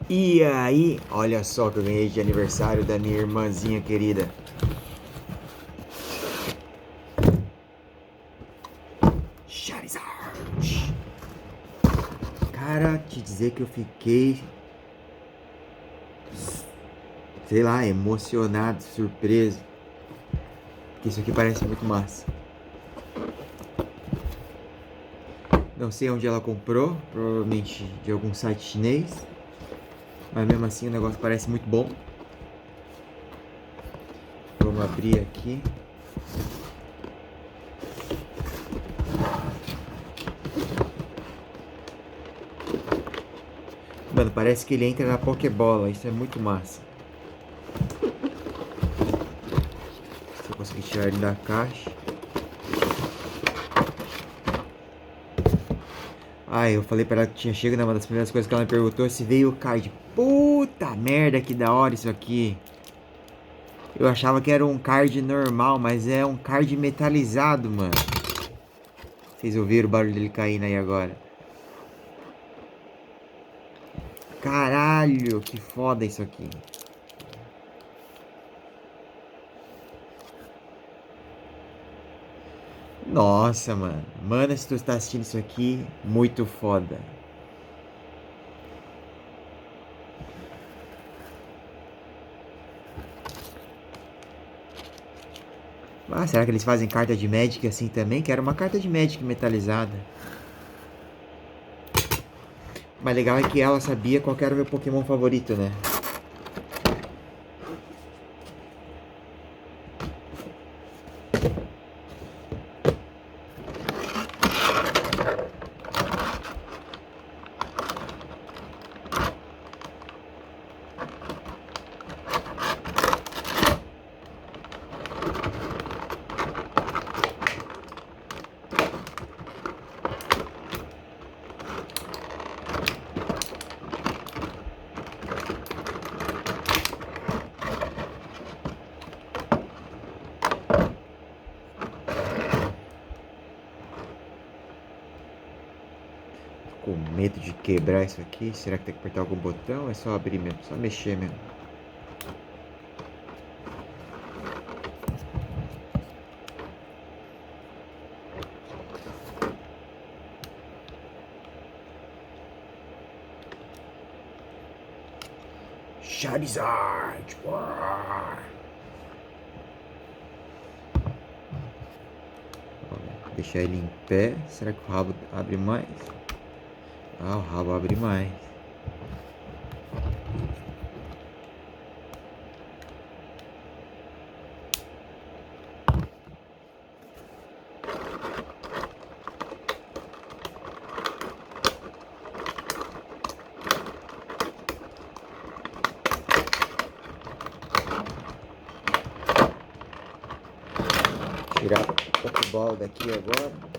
E aí, olha só que eu ganhei de aniversário da minha irmãzinha querida. Charizard. Cara, te dizer que eu fiquei, sei lá, emocionado, surpreso. Que isso aqui parece muito massa. Não sei onde ela comprou, provavelmente de algum site chinês. Mas mesmo assim o negócio parece muito bom. Vamos abrir aqui. Mano, parece que ele entra na Pokébola. Isso é muito massa. Se eu conseguir tirar ele da caixa. Ah, eu falei pra ela que tinha chego, né? Uma das primeiras coisas que ela me perguntou se veio o card. Puta merda, que da hora isso aqui. Eu achava que era um card normal, mas é um card metalizado, mano. Vocês ouviram o barulho dele caindo aí agora? Caralho, que foda isso aqui. Nossa, mano. Mano, se tu está assistindo isso aqui, muito foda. Ah, será que eles fazem carta de Magic assim também? Quero uma carta de Magic metalizada. Mas legal é que ela sabia qual era o meu Pokémon favorito, né? Com medo de quebrar isso aqui. Será que tem que apertar algum botão? É só abrir mesmo, só mexer mesmo. Charizard! Uau! Deixar ele em pé. Será que o rabo abre mais? Ah, o rabo abre mais. Tirar a Pokébola daqui agora.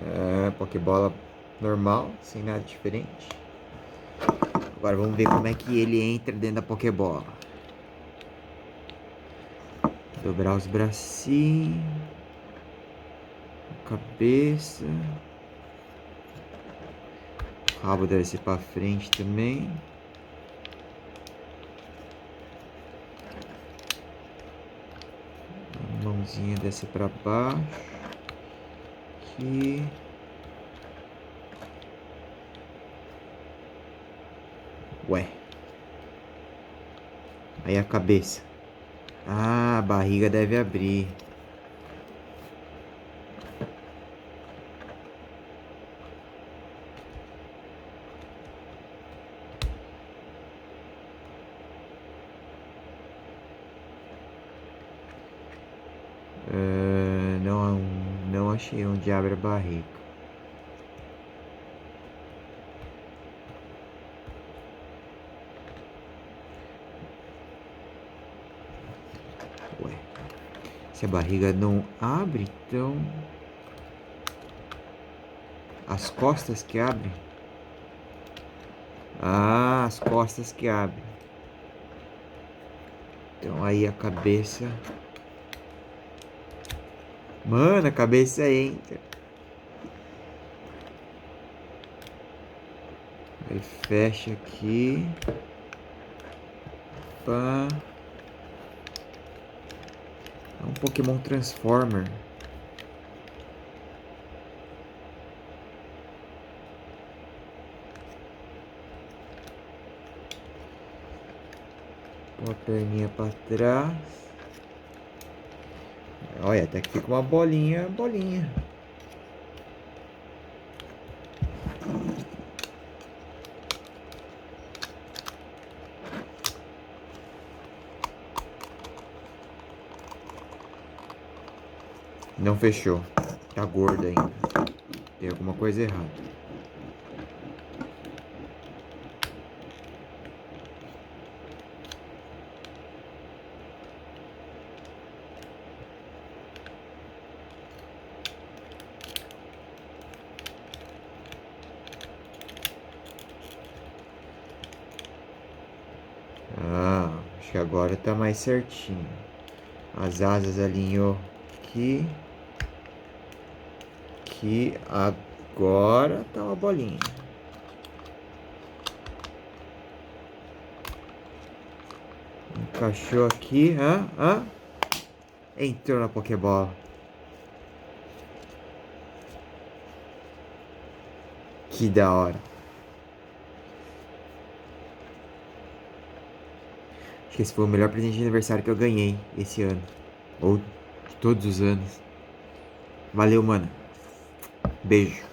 É, Pokébola normal, sem nada diferente. Agora vamos ver como é que ele entra dentro da Pokébola. Dobrar os bracinhos. A cabeça. O rabo deve ser pra frente também. A mãozinha desce pra baixo. Aqui. Ué. Aí a cabeça. Ah, a barriga deve abrir. Não, não achei onde abre a barriga. Ué. Se a barriga não abre, então... As costas que abrem? Ah, as costas que abrem. Então aí a cabeça... Mano, a cabeça entra. Aí fecha aqui. Pá. É um Pokémon Transformer. Uma perninha pra trás. Olha, até que fica uma bolinha, bolinha. Não fechou. Tá gordo ainda. Tem alguma coisa errada. Ah, acho que agora tá mais certinho. As asas alinhou aqui. Aqui. Agora tá uma bolinha. Encaixou aqui. Entrou na Pokébola. Que da hora. Acho que esse foi o melhor presente de aniversário que eu ganhei esse ano. Ou de todos os anos. Valeu, mano. Beijo.